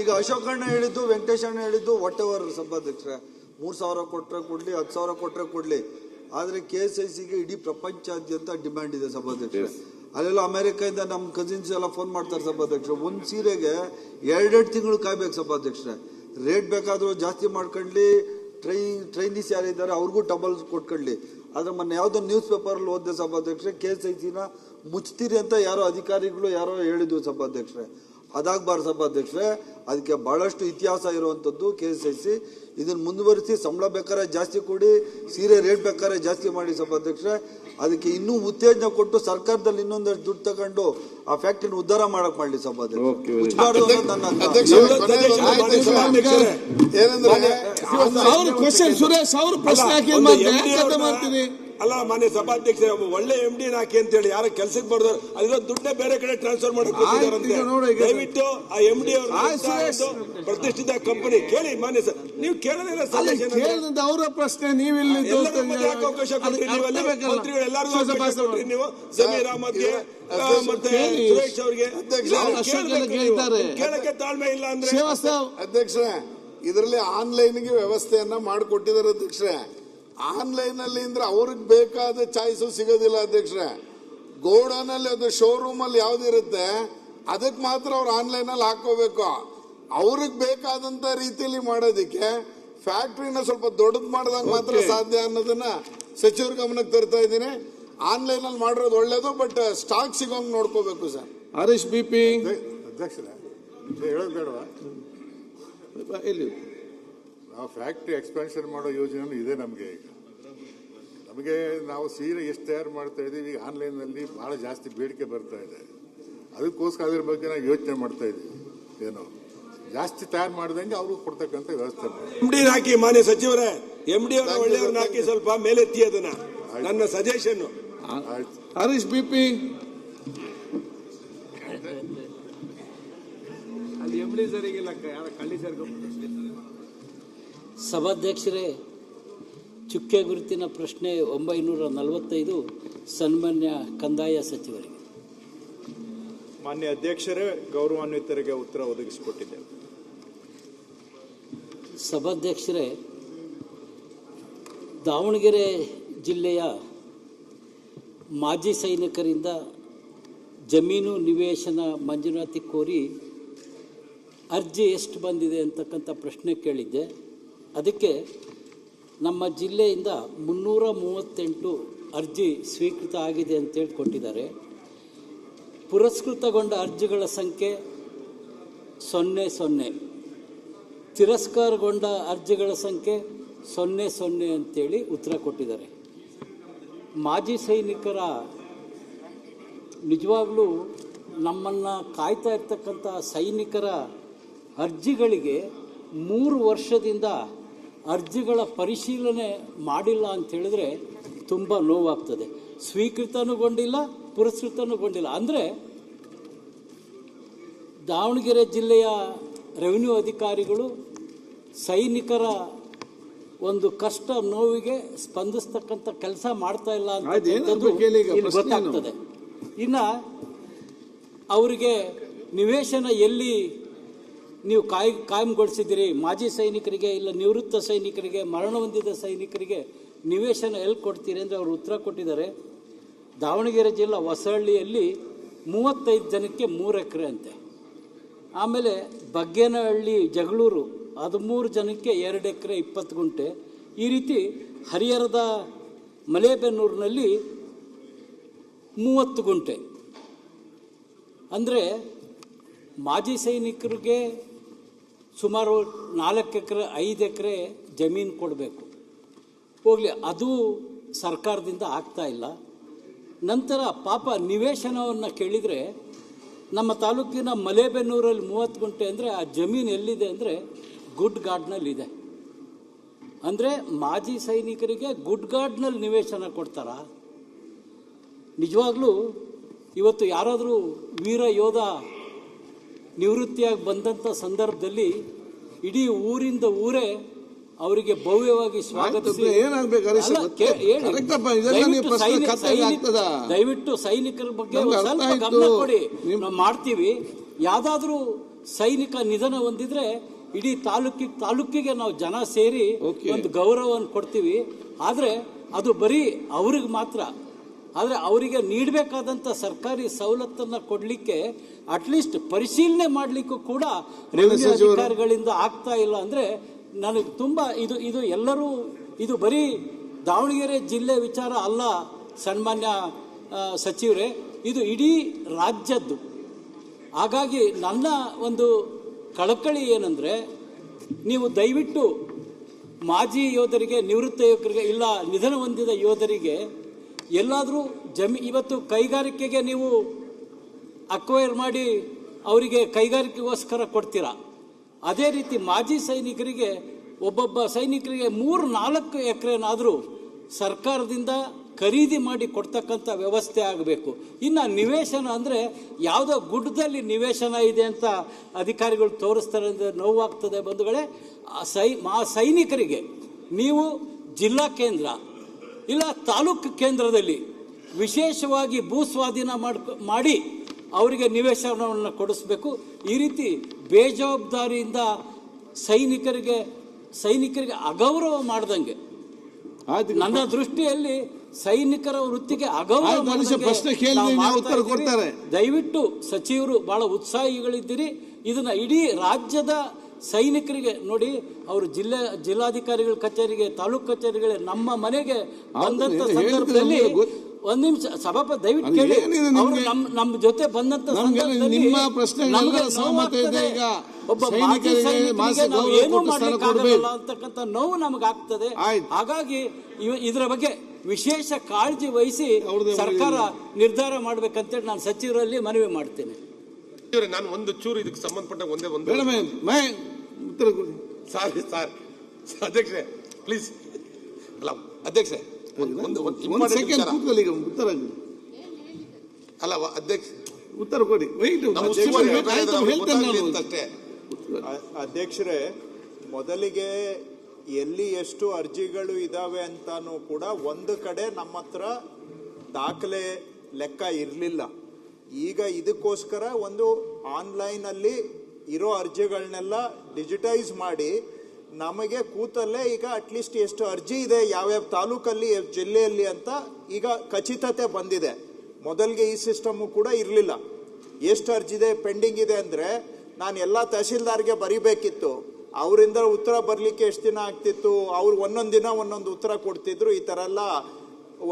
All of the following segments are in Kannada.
ಈಗ ಅಶೋಕಣ್ಣ ಹೇಳಿದ್ದು, ವೆಂಕಟೇಶಣ್ಣ ಹೇಳಿದ್ದು, ವಾಟ್ ಎವರ್ ಸಭಾಧ್ಯಕ್ಷರೇ, 3,000 ಕೊಟ್ಟರೆ ಕೊಡ್ಲಿ, 10,000 ಕೊಟ್ಟರೆ ಕೊಡ್ಲಿ, ಆದರೆ KSICಗೆ ಇಡೀ ಪ್ರಪಂಚಾದ್ಯಂತ ಡಿಮ್ಯಾಂಡ್ ಇದೆ ಸಭಾಧ್ಯಕ್ಷರೇ. ಅಲ್ಲೆಲ್ಲ ಅಮೆರಿಕದಿಂದ ನಮ್ಮ ಕಸಿನ್ಸ್ ಎಲ್ಲ ಫೋನ್ ಮಾಡ್ತಾರೆ ಸಭಾಧ್ಯಕ್ಷರು. ಒಂದು ಸೀರೆಗೆ 2 ತಿಂಗಳು ಕಾಯ್ಬೇಕು ಸಭಾಧ್ಯಕ್ಷರೇ. ರೇಟ್ ಬೇಕಾದರೂ ಜಾಸ್ತಿ ಮಾಡ್ಕೊಳ್ಳಿ, ಟ್ರೈನೀಸ್ ಯಾರಿದ್ದಾರೆ ಅವ್ರಿಗೂ ಡಬಲ್ ಕೊಟ್ಕೊಳ್ಳಿ. ಆದ್ರೆ ಮೊನ್ನೆ ಯಾವುದೋ ನ್ಯೂಸ್ ಪೇಪರಲ್ಲಿ ಓದಿದೆ ಸಭಾಧ್ಯಕ್ಷರೇ, KSICನ ಮುಚ್ತೀರಿ ಅಂತ ಯಾರೋ ಅಧಿಕಾರಿಗಳು ಯಾರೋ ಹೇಳಿದ್ರು ಸಭಾಧ್ಯಕ್ಷರೇ. ಅದಾಗಬಾರ್ದು ಸಭಾಧ್ಯಕ್ಷರೇ. ಅದಕ್ಕೆ ಬಹಳಷ್ಟು ಇತಿಹಾಸ ಇರುವಂಥದ್ದು KSIC. ಇದನ್ನು ಮುಂದುವರಿಸಿ, ಸಂಬಳ ಬೇಕಾದ್ರೆ ಜಾಸ್ತಿ ಕೊಡಿ, ಸೀರೆ ರೇಟ್ ಬೇಕಾದ್ರೆ ಜಾಸ್ತಿ ಮಾಡಿ ಸಭಾಧ್ಯಕ್ಷರೇ. ಅದಕ್ಕೆ ಇನ್ನೂ ಉತ್ತೇಜನ ಕೊಟ್ಟು ಸರ್ಕಾರದಲ್ಲಿ ಇನ್ನೊಂದಷ್ಟು ದುಡ್ಡು ತಗೊಂಡು ಆ ಫ್ಯಾಕ್ಟ್ರಿನ ಉದ್ಧಾರ ಮಾಡಕ್ ಮಾಡಲಿ ಸಭಾಧ್ಯಕ್ಷರೇ. ಅಲ್ಲ ಮಾನ್ಯ ಸಭಾಧ್ಯಕ್ಷ, ಒಳ್ಳೆ MD ಹಾಕಿ ಅಂತ ಹೇಳಿ ಯಾರ ಕೆಲ್ಸಕ್ಕೆ ಬರ್ದಾರ ಅಲ್ಲಿರೋ ದುಡ್ಡೇ ಬೇರೆ ಕಡೆ ಟ್ರಾನ್ಸ್ಫರ್ ಮಾಡಕ್ ದಯವಿಟ್ಟು ಆ MD ಅವರು ಪ್ರತಿಷ್ಠಿತ ಕಂಪನಿ ಕೇಳಿ. ಮಾನ್ಯ ಸರ್, ನೀವು ಕೇಳೋದಿಲ್ಲ ಅವರ ಪ್ರಶ್ನೆ, ನೀವಿಲ್ಲಿ ಅವಕಾಶ ಕೊಟ್ರಿ, ಮಂತ್ರಿಗಳು ಎಲ್ಲರಿಗೂ ಅವಕಾಶ ಕೊಟ್ರಿ ನೀವು, ಸಮೀರ್ ಅಹಮದ್ಗೆ ಮತ್ತೆ ಸುರೇಶ್ ಅವ್ರಿಗೆ ಕೇಳಕ್ಕೆ ತಾಳ್ಮೆ ಇಲ್ಲ ಅಂದ್ರೆ. ಅಧ್ಯಕ್ಷರೇ, ಇದರಲ್ಲಿ ಆನ್ಲೈನ್ಗೆ ವ್ಯವಸ್ಥೆಯನ್ನ ಮಾಡಿಕೊಟ್ಟಿದ್ದಾರೆ ಅಧ್ಯಕ್ಷರೇ. ಆನ್ಲೈನ್ ಅಲ್ಲಿ ಅಂದ್ರೆ ಅವ್ರಿಗೆ ಬೇಕಾದ ಚಾಯ್ಸು ಸಿಗೋದಿಲ್ಲ ಅಧ್ಯಕ್ಷರೇ. ಗೋಡನ್ ಅಲ್ಲಿ ಅದು ಶೋರೂಮ್ ಅಲ್ಲಿ ಯಾವ್ದಿರುತ್ತೆ ಅದಕ್ಕೆ ಮಾತ್ರ ಅವ್ರು ಆನ್ಲೈನ್ ಅಲ್ಲಿ ಹಾಕೋಬೇಕು. ಅವ್ರಿಗೆ ಬೇಕಾದಂತ ರೀತಿಯಲ್ಲಿ ಮಾಡೋದಿಕ್ಕೆ ಫ್ಯಾಕ್ಟ್ರಿನ ಸ್ವಲ್ಪ ದೊಡ್ಡದು ಮಾಡಿದಾಗ ಮಾತ್ರ ಸಾಧ್ಯ ಅನ್ನೋದನ್ನ ಸಚಿವರ ಗಮನಕ್ಕೆ ತರ್ತಾ ಇದ್ದೀನಿ. ಆನ್ಲೈನ್ ಅಲ್ಲಿ ಮಾಡಿರೋದು ಒಳ್ಳೇದು, ಬಟ್ ಸ್ಟಾಕ್ ಸಿಗೋಂಗ್ ನೋಡ್ಕೋಬೇಕು ಸರ್. ಹರೀಶ್ BP. ಅಧ್ಯಕ್ಷರೇ, ಹೇಳೋದು ಬೇಡವಾ? ನಾವು ಫ್ಯಾಕ್ಟ್ರಿ ಎಕ್ಸ್ಪಾನ್ಷನ್ ಮಾಡೋ ಯೋಜನೆ ಇದೆ ನಮಗೆ. ಈಗ ನಮಗೆ ನಾವು ಸೀರೆ ಎಷ್ಟು ತಯಾರು ಮಾಡ್ತಾ ಇದ್ದೀವಿ, ಆನ್ಲೈನಲ್ಲಿ ಬಹಳ ಜಾಸ್ತಿ ಬೇಡಿಕೆ ಬರ್ತಾ ಇದೆ. ಅದಕ್ಕೋಸ್ಕರ ಅದ್ರ ಬಗ್ಗೆ ನಾವು ಯೋಚನೆ ಮಾಡ್ತಾ ಇದ್ದೀವಿ. ಏನೋ ಜಾಸ್ತಿ ತಯಾರು ಮಾಡಿದಂಗೆ ಅವ್ರಿಗೂ ಕೊಡ್ತಕ್ಕಂಥ ವ್ಯವಸ್ಥೆ MD ಹಾಕಿ. ಮಾನ್ಯ ಸಚಿವರೇ, MD ಅವರ ಒಳ್ಳೆಯವ್ರನ್ನ ಹಾಕಿ, ಸ್ವಲ್ಪ ಮೇಲೆತ್ತಿ ಅದನ್ನ, ನನ್ನ ಸಜೆಷನ್. ಹರೀಶ್ BP. ಅಲ್ಲಿ MD ಸರಿಗಿಲ್ಲ, ಯಾರ ಕಳ್ಳಿ ಸಭಾಧ್ಯಕ್ಷರೇ, ಚುಕ್ಕೆ ಗುರುತಿನ ಪ್ರಶ್ನೆ 945 ಸನ್ಮಾನ್ಯ ಕಂದಾಯ ಸಚಿವರಿಗೆ. ಮಾನ್ಯ ಅಧ್ಯಕ್ಷರೇ, ಗೌರವಾನ್ವಿತರಿಗೆ ಉತ್ತರ ಒದಗಿಸಿಕೊಟ್ಟಿದ್ದೇವೆ. ಸಭಾಧ್ಯಕ್ಷರೇ, ದಾವಣಗೆರೆ ಜಿಲ್ಲೆಯ ಮಾಜಿ ಸೈನಿಕರಿಂದ ಜಮೀನು ನಿವೇಶನ ಮಂಜೂರಾತಿ ಕೋರಿ ಅರ್ಜಿ ಎಷ್ಟು ಬಂದಿದೆ ಅಂತಕ್ಕಂಥ ಪ್ರಶ್ನೆ ಕೇಳಿದ್ದೆ. ಅದಕ್ಕೆ ನಮ್ಮ ಜಿಲ್ಲೆಯಿಂದ 338 ಅರ್ಜಿ ಸ್ವೀಕೃತ ಆಗಿದೆ ಅಂತೇಳಿ ಕೊಟ್ಟಿದ್ದಾರೆ. ಪುರಸ್ಕೃತಗೊಂಡ ಅರ್ಜಿಗಳ ಸಂಖ್ಯೆ 00, ತಿರಸ್ಕಾರಗೊಂಡ ಅರ್ಜಿಗಳ ಸಂಖ್ಯೆ 00 ಅಂತೇಳಿ ಉತ್ತರ ಕೊಟ್ಟಿದ್ದಾರೆ. ಮಾಜಿ ಸೈನಿಕರ ನಿಜವಾಗ್ಲೂ ನಮ್ಮನ್ನು ಕಾಯ್ತಾ ಇರ್ತಕ್ಕಂಥ ಸೈನಿಕರ ಅರ್ಜಿಗಳಿಗೆ 3 ವರ್ಷದಿಂದ ಅರ್ಜಿಗಳ ಪರಿಶೀಲನೆ ಮಾಡಿಲ್ಲ ಅಂತ ಹೇಳಿದ್ರೆ ತುಂಬ ನೋವಾಗ್ತದೆ. ಸ್ವೀಕೃತನೂಗೊಂಡಿಲ್ಲ, ಪುರಸ್ಕೃತನೂಗೊಂಡಿಲ್ಲ. ಅಂದರೆ ದಾವಣಗೆರೆ ಜಿಲ್ಲೆಯ ರೆವಿನ್ಯೂ ಅಧಿಕಾರಿಗಳು ಸೈನಿಕರ ಒಂದು ಕಷ್ಟ ನೋವಿಗೆ ಸ್ಪಂದಿಸ್ತಕ್ಕಂಥ ಕೆಲಸ ಮಾಡ್ತಾ ಇಲ್ಲ ಅಂತ ಗೊತ್ತಾಗ್ತದೆ. ಇನ್ನು ಅವರಿಗೆ ನಿವೇಶನ ಎಲ್ಲಿ ನೀವು ಕಾಯಂಗೊಳಿಸಿದ್ದೀರಿ, ಮಾಜಿ ಸೈನಿಕರಿಗೆ ಇಲ್ಲ ನಿವೃತ್ತ ಸೈನಿಕರಿಗೆ, ಮರಣ ಹೊಂದಿದ ಸೈನಿಕರಿಗೆ ನಿವೇಶನ ಎಲ್ಲಿ ಕೊಡ್ತೀರಿ ಅಂದರೆ ಅವರು ಉತ್ತರ ಕೊಟ್ಟಿದ್ದಾರೆ. ದಾವಣಗೆರೆ ಜಿಲ್ಲಾ ಹೊಸಹಳ್ಳಿಯಲ್ಲಿ 35 ಜನಕ್ಕೆ 3 ಎಕರೆ ಅಂತೆ. ಆಮೇಲೆ ಬಗ್ಗೇನಹಳ್ಳಿ ಜಗಳೂರು 13 ಜನಕ್ಕೆ 2 ಎಕರೆ 20 ಗುಂಟೆ. ಈ ರೀತಿ ಹರಿಹರದ ಮಲೇಬೆನ್ನೂರಿನಲ್ಲಿ 30 ಗುಂಟೆ. ಅಂದರೆ ಮಾಜಿ ಸೈನಿಕರಿಗೆ ಸುಮಾರು 4 ಎಕರೆ 5 ಎಕರೆ ಜಮೀನು ಕೊಡಬೇಕು. ಹೋಗಲಿ, ಅದು ಸರ್ಕಾರದಿಂದ ಆಗ್ತಾ ಇಲ್ಲ. ನಂತರ ಪಾಪ ನಿವೇಶನವನ್ನು ಕೇಳಿದರೆ ನಮ್ಮ ತಾಲೂಕಿನ ಮಲೇಬೆನ್ನೂರಲ್ಲಿ 30 ಗುಂಟೆ ಅಂದರೆ ಆ ಜಮೀನು ಎಲ್ಲಿದೆ ಅಂದರೆ ಗುಡ್ ಗಾರ್ಡ್ನಲ್ಲಿದೆ. ಅಂದರೆ ಮಾಜಿ ಸೈನಿಕರಿಗೆ ಗುಡ್ ಗಾರ್ಡ್ನಲ್ಲಿ ನಿವೇಶನ ಕೊಡ್ತಾರಾ? ನಿಜವಾಗ್ಲೂ ಇವತ್ತು ಯಾರಾದರೂ ವೀರ ಯೋಧ ನಿವೃತ್ತಿಯಾಗಿ ಬಂದಂಥ ಸಂದರ್ಭದಲ್ಲಿ ಇಡೀ ಊರಿಂದ ಊರೇ ಅವರಿಗೆ ಭವ್ಯವಾಗಿ ಸ್ವಾಗತಿಸಿ, ದಯವಿಟ್ಟು ಸೈನಿಕರ ಬಗ್ಗೆ ಸ್ವಲ್ಪ ಗಮನ ಕೊಡಿ. ನಾವು ಮಾಡ್ತೀವಿ. ಯಾವುದಾದ್ರೂ ಸೈನಿಕ ನಿಧನ ಹೊಂದಿದ್ರೆ ಇಡೀ ತಾಲೂಕಿಗೆ ನಾವು ಜನ ಸೇರಿ ಒಂದು ಗೌರವವನ್ನು ಕೊಡ್ತೀವಿ. ಆದರೆ ಅದು ಬರೀ ಅವ್ರಿಗೆ ಮಾತ್ರ. ಆದರೆ ಅವರಿಗೆ ನೀಡಬೇಕಾದಂಥ ಸರ್ಕಾರಿ ಸವಲತ್ತನ್ನು ಕೊಡಲಿಕ್ಕೆ ಅಟ್ಲೀಸ್ಟ್ ಪರಿಶೀಲನೆ ಮಾಡಲಿಕ್ಕೂ ಕೂಡ ರೆವಿನ್ಯೂ ಅಧಿಕಾರಿಗಳಿಂದ ಆಗ್ತಾ ಇಲ್ಲ. ಅಂದರೆ ನನಗೆ ತುಂಬ ಇದು ಎಲ್ಲರೂ, ಇದು ಬರೀ ದಾವಣಗೆರೆ ಜಿಲ್ಲೆ ವಿಚಾರ ಅಲ್ಲ ಸನ್ಮಾನ್ಯ ಸಚಿವರೇ, ಇದು ಇಡೀ ರಾಜ್ಯದ್ದು. ಹಾಗಾಗಿ ನನ್ನ ಒಂದು ಕಳಕಳಿ ಏನಂದರೆ, ನೀವು ದಯವಿಟ್ಟು ಮಾಜಿ ಯೋಧರಿಗೆ, ನಿವೃತ್ತ ಯುವಕರಿಗೆ, ಇಲ್ಲ ನಿಧನ ಹೊಂದಿದ ಯೋಧರಿಗೆ ಎಲ್ಲಾದರೂ ಇವತ್ತು ಕೈಗಾರಿಕೆಗೆ ನೀವು ಅಕ್ವೈರ್ ಮಾಡಿ ಅವರಿಗೆ ಕೈಗಾರಿಕೆಗೋಸ್ಕರ ಕೊಡ್ತೀರಾ. ಅದೇ ರೀತಿ ಮಾಜಿ ಸೈನಿಕರಿಗೆ, ಒಬ್ಬೊಬ್ಬ ಸೈನಿಕರಿಗೆ 3-4 ಎಕರೆನಾದರೂ ಸರ್ಕಾರದಿಂದ ಖರೀದಿ ಮಾಡಿ ಕೊಡ್ತಕ್ಕಂಥ ವ್ಯವಸ್ಥೆ ಆಗಬೇಕು. ಇನ್ನು ನಿವೇಶನ ಅಂದರೆ ಯಾವುದೋ ಗುಡ್ಡದಲ್ಲಿ ನಿವೇಶನ ಇದೆ ಅಂತ ಅಧಿಕಾರಿಗಳು ತೋರಿಸ್ತಾರೆ ಅಂದರೆ ನೋವಾಗ್ತದೆ ಬಂಧುಗಳೇ. ಸೈನಿಕರಿಗೆ ನೀವು ಜಿಲ್ಲಾ ಕೇಂದ್ರ ಇಲ್ಲ ತಾಲೂಕು ಕೇಂದ್ರದಲ್ಲಿ ವಿಶೇಷವಾಗಿ ಭೂ ಸ್ವಾಧೀನ ಮಾಡಿ ಅವರಿಗೆ ನಿವೇಶನವನ್ನು ಕೊಡಿಸ್ಬೇಕು. ಈ ರೀತಿ ಬೇಜವಾಬ್ದಾರಿಯಿಂದ ಸೈನಿಕರಿಗೆ ಅಗೌರವ ಮಾಡ್ದಂಗೆ, ನನ್ನ ದೃಷ್ಟಿಯಲ್ಲಿ ಸೈನಿಕರ ವೃತ್ತಿಗೆ ಅಗೌರವ ಕೊಡ್ತಾರೆ. ದಯವಿಟ್ಟು ಸಚಿವರು ಬಹಳ ಉತ್ಸಾಹಿಗಳಿದ್ದೀರಿ. ಇದನ್ನ ಇಡೀ ರಾಜ್ಯದ ಸೈನಿಕರಿಗೆ ನೋಡಿ, ಅವರು ಜಿಲ್ಲಾಧಿಕಾರಿಗಳ ಕಚೇರಿಗೆ, ತಾಲೂಕು ಕಚೇರಿಗಳೇ, ನಮ್ಮ ಮನೆಗೆ ಬಂದಂತ ಸಂದರ್ಭದಲ್ಲಿ ಒಂದ್ ನಿಮಿಷ ಸಭಾಪತಿ ದಯವಿಟ್ಟು ಕೇಳಿ, ನಮ್ಮ ಜೊತೆ ಬಂದಂತ ಸಂದರ್ಭದಲ್ಲಿ ಒಬ್ಬ ಮಾಜಿ ಸೈನಿಕರಿಗೆ ನಾವು ಏನು ಮಾಡ್ಲಿಕ್ಕೆ ಆಗಲ್ಲ ಅಂತಕ್ಕಂಥ ನೋವು ನಮಗಾಗ್ತದೆ. ಹಾಗಾಗಿ ಇದರ ಬಗ್ಗೆ ವಿಶೇಷ ಕಾಳಜಿ ವಹಿಸಿ ಸರ್ಕಾರ ನಿರ್ಧಾರ ಮಾಡ್ಬೇಕಂತೇಳಿ ನಾನು ಸಚಿವರಲ್ಲಿ ಮನವಿ ಮಾಡ್ತೇನೆ. ನಾನು ಒಂದು ಚೂರು ಇದಕ್ಕೆ ಸಂಬಂಧಪಟ್ಟ ಒಂದೇ ಸರ್ ಅಧ್ಯಕ್ಷರೇ ಪ್ಲೀಸ್, ಅಲ್ಲ ಅಧ್ಯಕ್ಷರೇ ಅಲ್ಲ ಅಧ್ಯಕ್ಷ ಉತ್ತರ ಕೊಡಿ. ಅಧ್ಯಕ್ಷರೇ, ಮೊದಲಿಗೆ ಎಲ್ಲಿ ಎಷ್ಟು ಅರ್ಜಿಗಳು ಇದಾವೆ ಅಂತಾನು ಕೂಡ ಒಂದು ಕಡೆ ನಮ್ಮ ಹತ್ರ ದಾಖಲೆ ಲೆಕ್ಕ ಇರಲಿಲ್ಲ. ಈಗ ಇದಕ್ಕೋಸ್ಕರ ಒಂದು ಆನ್ಲೈನಲ್ಲಿ ಇರೋ ಅರ್ಜಿಗಳನ್ನೆಲ್ಲ ಡಿಜಿಟೈಸ್ ಮಾಡಿ ನಮಗೆ ಕೂತಲ್ಲೇ ಈಗ ಅಟ್ಲೀಸ್ಟ್ ಎಷ್ಟು ಅರ್ಜಿ ಇದೆ ಯಾವ್ಯಾವ ತಾಲೂಕಲ್ಲಿ ಜಿಲ್ಲೆಯಲ್ಲಿ ಅಂತ ಈಗ ಖಚಿತತೆ ಬಂದಿದೆ. ಮೊದಲಿಗೆ ಈ ಸಿಸ್ಟಮು ಕೂಡ ಇರಲಿಲ್ಲ. ಎಷ್ಟು ಅರ್ಜಿ ಇದೆ ಪೆಂಡಿಂಗ್ ಇದೆ ಅಂದರೆ ನಾನು ಎಲ್ಲ ತಹಸೀಲ್ದಾರ್ಗೆ ಬರಿಬೇಕಿತ್ತು. ಅವರಿಂದ ಉತ್ತರ ಬರಲಿಕ್ಕೆ ಎಷ್ಟು ದಿನ ಆಗ್ತಿತ್ತು, ಅವ್ರು ಒಂದೊಂದು ದಿನ ಒಂದೊಂದು ಉತ್ತರ ಕೊಡ್ತಿದ್ರು. ಈ ಥರ ಎಲ್ಲ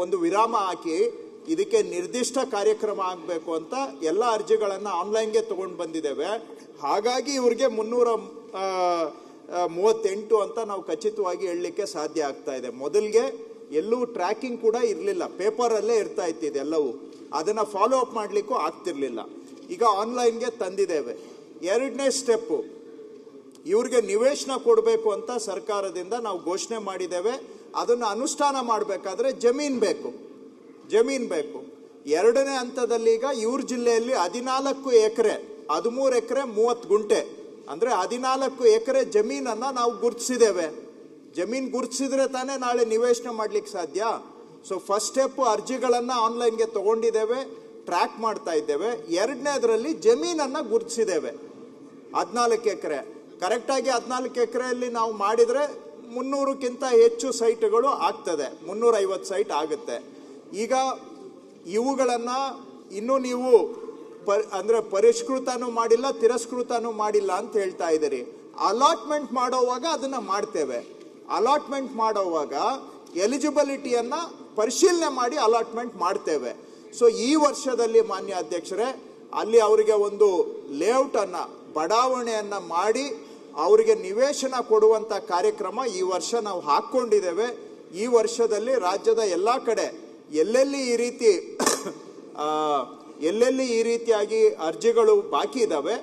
ಒಂದು ವಿರಾಮ ಹಾಕಿ ಇದಕ್ಕೆ ನಿರ್ದಿಷ್ಟ ಕಾರ್ಯಕ್ರಮ ಆಗಬೇಕು ಅಂತ ಎಲ್ಲ ಅರ್ಜಿಗಳನ್ನು ಆನ್ಲೈನ್ಗೆ ತೊಗೊಂಡು ಬಂದಿದ್ದೇವೆ. ಹಾಗಾಗಿ ಇವ್ರಿಗೆ 338 ಅಂತ ನಾವು ಖಚಿತವಾಗಿ ಹೇಳಲಿಕ್ಕೆ ಸಾಧ್ಯ ಆಗ್ತಾ ಇದೆ. ಮೊದಲಿಗೆ ಎಲ್ಲೂ ಟ್ರ್ಯಾಕಿಂಗ್ ಕೂಡ ಇರಲಿಲ್ಲ, ಪೇಪರಲ್ಲೇ ಇರ್ತಾ ಇತ್ತಿದೆ ಎಲ್ಲವೂ. ಅದನ್ನು ಫಾಲೋ ಅಪ್ ಮಾಡಲಿಕ್ಕೂ ಆಗ್ತಿರ್ಲಿಲ್ಲ. ಈಗ ಆನ್ಲೈನ್ಗೆ ತಂದಿದ್ದೇವೆ. ಎರಡನೇ ಸ್ಟೆಪ್ಪು, ಇವ್ರಿಗೆ ನಿವೇಶನ ಕೊಡಬೇಕು ಅಂತ ಸರ್ಕಾರದಿಂದ ನಾವು ಘೋಷಣೆ ಮಾಡಿದ್ದೇವೆ. ಅದನ್ನು ಅನುಷ್ಠಾನ ಮಾಡಬೇಕಾದ್ರೆ ಜಮೀನು ಬೇಕು. ಎರಡನೇ ಹಂತದಲ್ಲಿ ಈಗ ಇವ್ರ ಜಿಲ್ಲೆಯಲ್ಲಿ 14 ಎಕರೆ, 13 ಎಕರೆ 30 ಗುಂಟೆ ಅಂದರೆ 14 ಎಕರೆ ಜಮೀನನ್ನು ನಾವು ಗುರುತಿಸಿದ್ದೇವೆ. ಜಮೀನು ಗುರುತಿಸಿದ್ರೆ ತಾನೇ ನಾಳೆ ನಿವೇಶನ ಮಾಡ್ಲಿಕ್ಕೆ ಸಾಧ್ಯ. ಸೊ ಫಸ್ಟ್ ಸ್ಟೆಪ್ ಅರ್ಜಿಗಳನ್ನು ಆನ್ಲೈನ್ಗೆ ತಗೊಂಡಿದ್ದೇವೆ, ಟ್ರ್ಯಾಕ್ ಮಾಡ್ತಾ ಇದ್ದೇವೆ. ಎರಡನೇದರಲ್ಲಿ ಜಮೀನನ್ನು ಗುರುತಿಸಿದ್ದೇವೆ 14 ಎಕರೆ. ಕರೆಕ್ಟಾಗಿ 14 ಎಕರೆಯಲ್ಲಿ ನಾವು ಮಾಡಿದರೆ 300ಕ್ಕಿಂತ ಹೆಚ್ಚು ಸೈಟ್ಗಳು ಆಗ್ತದೆ, 350 ಸೈಟ್ ಆಗುತ್ತೆ. ಈಗ ಇವುಗಳನ್ನು ಇನ್ನೂ ನೀವು ಅಂದರೆ ಪರಿಷ್ಕೃತನೂ ಮಾಡಿಲ್ಲ, ತಿರಸ್ಕೃತನೂ ಮಾಡಿಲ್ಲ ಅಂತ ಹೇಳ್ತಾ ಇದ್ದೀರಿ. ಅಲಾಟ್ಮೆಂಟ್ ಮಾಡೋವಾಗ ಅದನ್ನು ಮಾಡ್ತೇವೆ. ಅಲಾಟ್ಮೆಂಟ್ ಮಾಡೋವಾಗ ಎಲಿಜಿಬಿಲಿಟಿಯನ್ನು ಪರಿಶೀಲನೆ ಮಾಡಿ ಅಲಾಟ್ಮೆಂಟ್ ಮಾಡ್ತೇವೆ. ಸೊ ಈ ವರ್ಷದಲ್ಲಿ ಮಾನ್ಯ ಅಧ್ಯಕ್ಷರೇ, ಅಲ್ಲಿ ಅವರಿಗೆ ಒಂದು ಲೇಔಟನ್ನು, ಬಡಾವಣೆಯನ್ನು ಮಾಡಿ ಅವರಿಗೆ ನಿವೇಶನ ಕೊಡುವಂಥ ಕಾರ್ಯಕ್ರಮ ಈ ವರ್ಷ ನಾವು ಹಾಕ್ಕೊಂಡಿದ್ದೇವೆ. ಈ ವರ್ಷದಲ್ಲಿ ರಾಜ್ಯದ ಎಲ್ಲ ಕಡೆ ಎಲ್ಲೆಲ್ಲಿ ಈ ರೀತಿಯಾಗಿ ಅರ್ಜಿಗಳು ಬಾಕಿ ಇದ್ದಾವೆ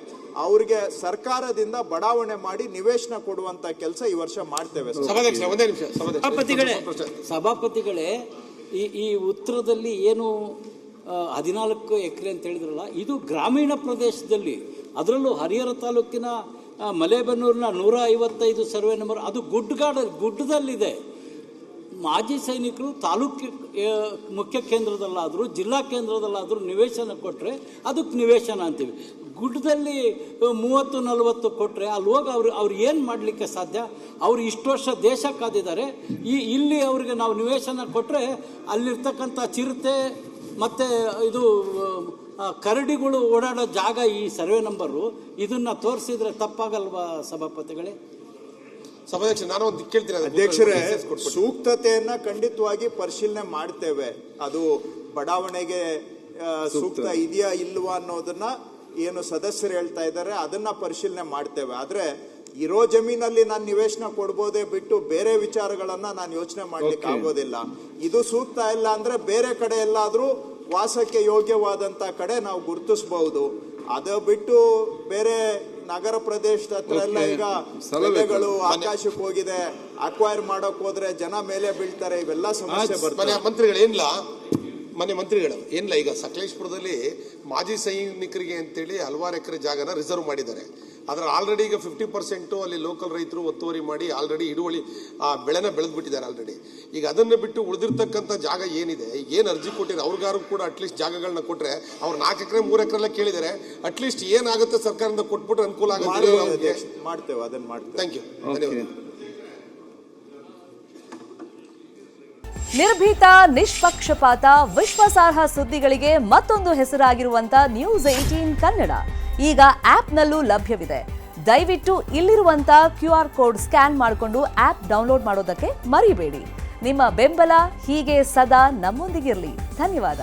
ಅವ್ರಿಗೆ ಸರ್ಕಾರದಿಂದ ಬಡಾವಣೆ ಮಾಡಿ ನಿವೇಶನ ಕೊಡುವಂತ ಕೆಲಸ ಈ ವರ್ಷ ಮಾಡ್ತೇವೆ. ಸಭಾಪತಿಗಳೇ, ಈ ಉತ್ತರದಲ್ಲಿ ಏನು 14 ಎಕರೆ ಅಂತ ಹೇಳಿದ್ರಲ್ಲ, ಇದು ಗ್ರಾಮೀಣ ಪ್ರದೇಶದಲ್ಲಿ, ಅದರಲ್ಲೂ ಹರಿಹರ ತಾಲೂಕಿನ ಮಲೇಬೆನ್ನೂರಿನ 155 ಸರ್ವೆ ನಂಬರ್, ಅದು ಗುಡ್ಡದಲ್ಲಿದೆ. ಮಾಜಿ ಸೈನಿಕರು ತಾಲೂಕು ಮುಖ್ಯ ಕೇಂದ್ರದಲ್ಲಾದರೂ ಜಿಲ್ಲಾ ಕೇಂದ್ರದಲ್ಲಾದರೂ ನಿವೇಶನ ಕೊಟ್ಟರೆ ಅದಕ್ಕೆ ನಿವೇಶನ ಅಂತೀವಿ. ಗುಡ್ಡದಲ್ಲಿ 30-40 ಕೊಟ್ಟರೆ ಅಲ್ಲಿ ಹೋಗಿ ಅವ್ರು ಏನು ಮಾಡಲಿಕ್ಕೆ ಸಾಧ್ಯ? ಅವ್ರು ಇಷ್ಟು ವರ್ಷ ದೇಶ ಕಾದಿದ್ದಾರೆ. ಇಲ್ಲಿ ಅವರಿಗೆ ನಾವು ನಿವೇಶನ ಕೊಟ್ಟರೆ ಅಲ್ಲಿರ್ತಕ್ಕಂಥ ಚಿರತೆ ಮತ್ತು ಇದು ಕರಡಿಗಳು ಓಡಾಡೋ ಜಾಗ ಈ ಸರ್ವೆ ನಂಬರು, ಇದನ್ನು ತೋರಿಸಿದ್ರೆ ತಪ್ಪಾಗಲ್ವಾ ಸಭಾಪತಿಗಳೇ? ಸಭಾಧ್ಯಕ್ಷ, ನಾನು ಒಂದು ಕೇಳ್ತೀನಿ ಅಧ್ಯಕ್ಷರೇ, ಸೂಕ್ತತೆಯನ್ನ ಖಂಡಿತವಾಗಿ ಪರಿಶೀಲನೆ ಮಾಡ್ತೇವೆ. ಅದು ಬಡಾವಣೆಗೆ ಸೂಕ್ತ ಇದೆಯಾ ಇಲ್ವಾ ಅನ್ನೋದನ್ನ ಏನು ಸದಸ್ಯರು ಹೇಳ್ತಾ ಇದ್ದಾರೆ ಅದನ್ನ ಪರಿಶೀಲನೆ ಮಾಡ್ತೇವೆ. ಆದ್ರೆ ಇರೋ ಜಮೀನಲ್ಲಿ ನಾನು ನಿವೇಶನ ಕೊಡ್ಬೋದೇ ಬಿಟ್ಟು ಬೇರೆ ವಿಚಾರಗಳನ್ನ ನಾನು ಯೋಚನೆ ಮಾಡ್ಲಿಕ್ಕೆ ಆಗೋದಿಲ್ಲ. ಇದು ಸೂಕ್ತ ಇಲ್ಲ ಅಂದ್ರೆ ಬೇರೆ ಕಡೆ ಎಲ್ಲಾದ್ರೂ ವಾಸಕ್ಕೆ ಯೋಗ್ಯವಾದಂತ ಕಡೆ ನಾವು ಗುರುತಿಸಬಹುದು. ಅದು ಬಿಟ್ಟು ಬೇರೆ ನಗರ ಪ್ರದೇಶದ ಹತ್ರ ಎಲ್ಲ ಈಗ ಬೆಳೆಗಳು ಆಕಾಶಕ್ಕೆ ಹೋಗಿದೆ, ಅಕ್ವೈರ್ ಮಾಡೋಕ್ ಹೋದ್ರೆ ಜನ ಮೇಲೆ ಬೀಳ್ತಾರೆ, ಇವೆಲ್ಲ ಸಮಸ್ಯೆ ಬರ್ತದೆ. ಮನೆ ಮಂತ್ರಿಗಳು ಏನಿಲ್ಲ, ಈಗ ಸಕಲೇಶ್ಪುರದಲ್ಲಿ ಮಾಜಿ ಸೈನಿಕರಿಗೆ ಅಂತೇಳಿ ಹಲವಾರು ಎಕರೆ ಜಾಗನ ರಿಸರ್ವ್ ಮಾಡಿದ್ದಾರೆ. ಅದ್ರ ಆಲ್ರೆಡಿ ಈಗ 50% ಅಲ್ಲಿ ಲೋಕಲ್ ರೈತರು ಒತ್ತುವರಿ ಮಾಡಿ ಆಲ್ರೆಡಿ ಹಿಡುವಳಿ ಬೆಳೆನ ಬೆಳೆದ್ಬಿಟ್ಟಿದ್ದಾರೆ ಆಲ್ರೆಡಿ. ಈಗ ಅದನ್ನ ಬಿಟ್ಟು ಉಳಿದಿರ್ತಕ್ಕಂಥ ಜಾಗ ಏನಿದೆ, ಏನು ಅರ್ಜಿ ಕೊಟ್ಟಿದ್ದಾರೆ ಅವ್ರಿಗಾರು ಕೂಡ ಅಟ್ಲೀಸ್ಟ್ ಜಾಗಗಳನ್ನ ಕೊಟ್ರೆ, ಅವ್ರು 4 ಎಕರೆ 3 ಎಕರೆ ಎಲ್ಲ ಕೇಳಿದ್ದಾರೆ, ಅಟ್ಲೀಸ್ಟ್ ಏನಾಗುತ್ತೆ ಸರ್ಕಾರದಿಂದ ಕೊಟ್ಬಿಟ್ರೆ ಅನುಕೂಲ ಆಗುತ್ತೆ. ಮಾಡ್ತೇವೆ, ಅದನ್ನ ಮಾಡ್ತೇವೆ. ಥ್ಯಾಂಕ್ ಯು, ಧನ್ಯವಾದ. ನಿರ್ಭೀತ, ನಿಷ್ಪಕ್ಷಪಾತ, ವಿಶ್ವಾಸಾರ್ಹ ಸುದ್ದಿಗಳಿಗೆ ಮತ್ತೊಂದು ಹೆಸರಾಗಿರುವಂತ ನ್ಯೂಸ್ 18 ಕನ್ನಡ ಈಗ ಆಪ್ನಲ್ಲೂ ಲಭ್ಯವಿದೆ. ದಯವಿಟ್ಟು ಇಲ್ಲಿರುವಂತ QR ಕೋಡ್ ಸ್ಕ್ಯಾನ್ ಮಾಡಿಕೊಂಡು ಆಪ್ ಡೌನ್ಲೋಡ್ ಮಾಡೋದಕ್ಕೆ ಮರಿಬೇಡಿ. ನಿಮ್ಮ ಬೆಂಬಲ ಹೀಗೆ ಸದಾ ನಮ್ಮೊಂದಿಗಿರಲಿ. ಧನ್ಯವಾದ.